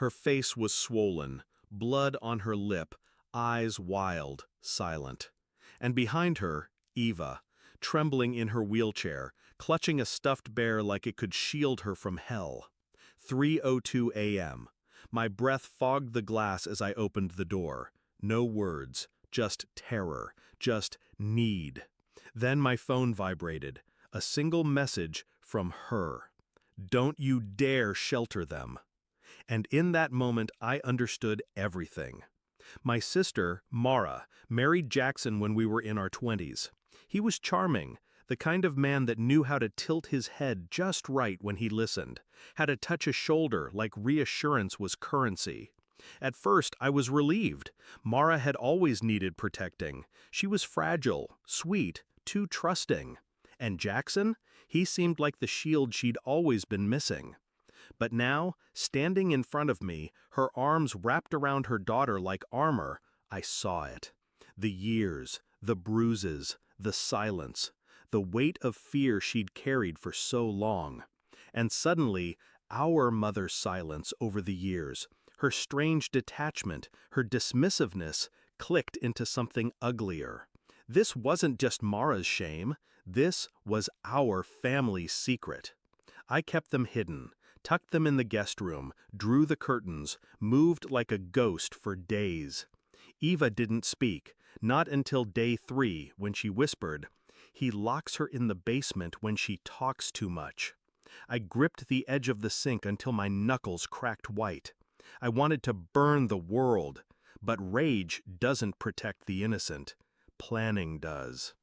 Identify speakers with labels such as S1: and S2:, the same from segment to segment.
S1: Her face was swollen, blood on her lip, eyes wild, silent. And behind her, Eva, trembling in her wheelchair, clutching a stuffed bear like it could shield her from hell. 3:02 a.m. My breath fogged the glass as I opened the door. No words, just terror, just need. Then my phone vibrated. A single message from her. "Don't you dare shelter them." And in that moment, I understood everything. My sister, Mara, married Jackson when we were in our 20s. He was charming, the kind of man that knew how to tilt his head just right when he listened, how to touch a shoulder like reassurance was currency. At first, I was relieved. Mara had always needed protecting. She was fragile, sweet, too trusting. And Jackson? He seemed like the shield she'd always been missing. But now, standing in front of me, her arms wrapped around her daughter like armor, I saw it. The years, the bruises, the silence, the weight of fear she'd carried for so long. And suddenly, our mother's silence over the years, her strange detachment, her dismissiveness, clicked into something uglier. This wasn't just Mara's shame, this was our family's secret. I kept them hidden, tucked them in the guest room, drew the curtains, moved like a ghost for days. Eva didn't speak, not until day 3 when she whispered, "He locks her in the basement when she talks too much." I gripped the edge of the sink until my knuckles cracked white. I wanted to burn the world, but rage doesn't protect the innocent. Planning does.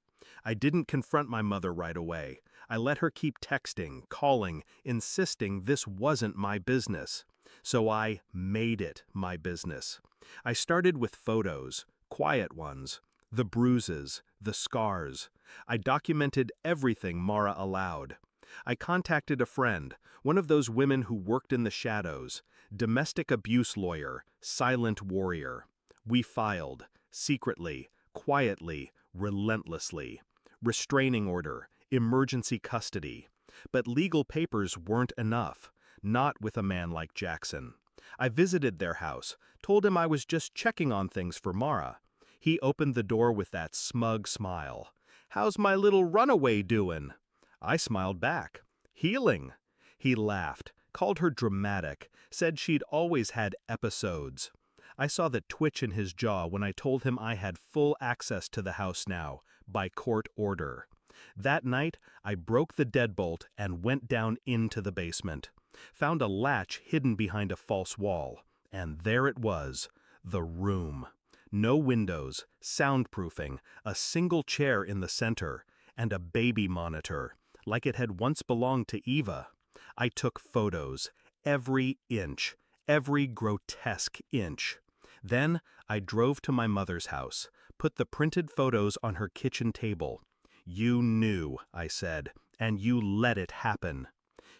S1: I didn't confront my mother right away. I let her keep texting, calling, insisting this wasn't my business. So I made it my business. I started with photos, quiet ones, the bruises, the scars. I documented everything Mara allowed. I contacted a friend, one of those women who worked in the shadows, domestic abuse lawyer, silent warrior. We filed, secretly, quietly, relentlessly. Restraining order, emergency custody. But legal papers weren't enough, not with a man like Jackson. I visited their house, told him I was just checking on things for Mara. He opened the door with that smug smile. "How's my little runaway doing?" I smiled back. "Healing." He laughed, called her dramatic, said she'd always had episodes. I saw the twitch in his jaw when I told him I had full access to the house now, by court order. That night, I broke the deadbolt and went down into the basement. Found a latch hidden behind a false wall, and there it was, the room. No windows, soundproofing, a single chair in the center, and a baby monitor, like it had once belonged to Eva. I took photos, every inch, every grotesque inch. Then I drove to my mother's house, put the printed photos on her kitchen table. "You knew," I said, "and you let it happen."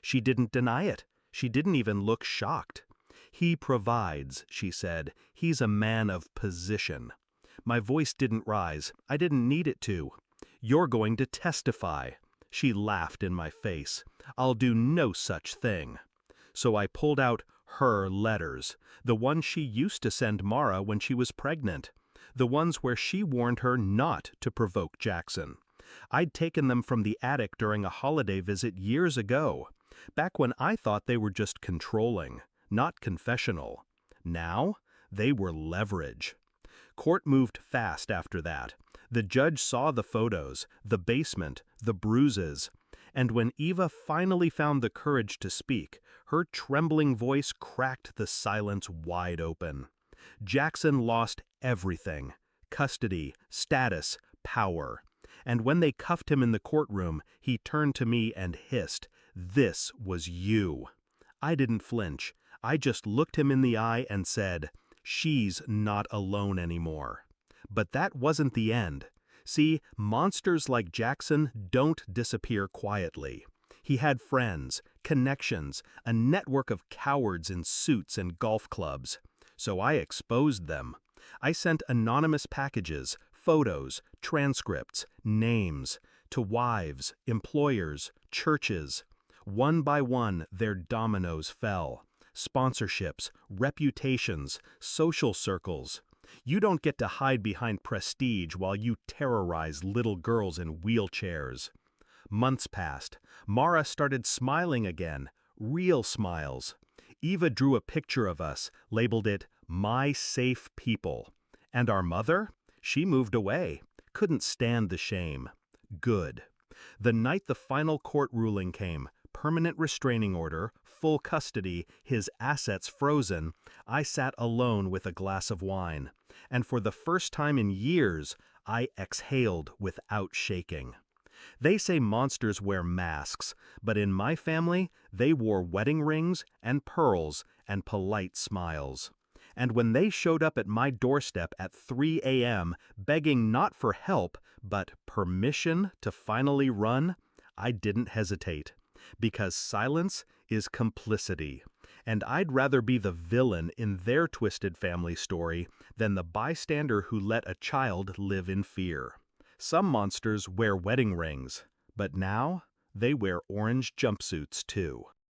S1: She didn't deny it. She didn't even look shocked. "He provides," she said. "He's a man of position." My voice didn't rise. I didn't need it to. "You're going to testify." She laughed in my face. "I'll do no such thing." So I pulled out her letters, the ones she used to send Mara when she was pregnant, the ones where she warned her not to provoke Jackson. I'd taken them from the attic during a holiday visit years ago, back when I thought they were just controlling, not confessional. Now, they were leverage. Court moved fast after that. The judge saw the photos, the basement, the bruises. And when Eva finally found the courage to speak, her trembling voice cracked the silence wide open. Jackson lost everything: custody, status, power. And when they cuffed him in the courtroom, he turned to me and hissed, "This was you." I didn't flinch. I just looked him in the eye and said, "She's not alone anymore." But that wasn't the end. See, monsters like Jackson don't disappear quietly. He had friends, connections, a network of cowards in suits and golf clubs. So I exposed them. I sent anonymous packages, photos, transcripts, names, to wives, employers, churches. One by one, their dominoes fell. sponsorships, reputations, social circles. You don't get to hide behind prestige while you terrorize little girls in wheelchairs. Months passed. Mara started smiling again, real smiles. Eva drew a picture of us, labeled it, "My Safe People." And our mother? She moved away. Couldn't stand the shame. Good. The night the final court ruling came, permanent restraining order, full custody, his assets frozen, I sat alone with a glass of wine. And for the first time in years, I exhaled without shaking. They say monsters wear masks, but in my family, they wore wedding rings and pearls and polite smiles. And when they showed up at my doorstep at 3 a.m., begging not for help, but permission to finally run, I didn't hesitate. Because silence is complicity. And I'd rather be the villain in their twisted family story than the bystander who let a child live in fear. Some monsters wear wedding rings, but now they wear orange jumpsuits too.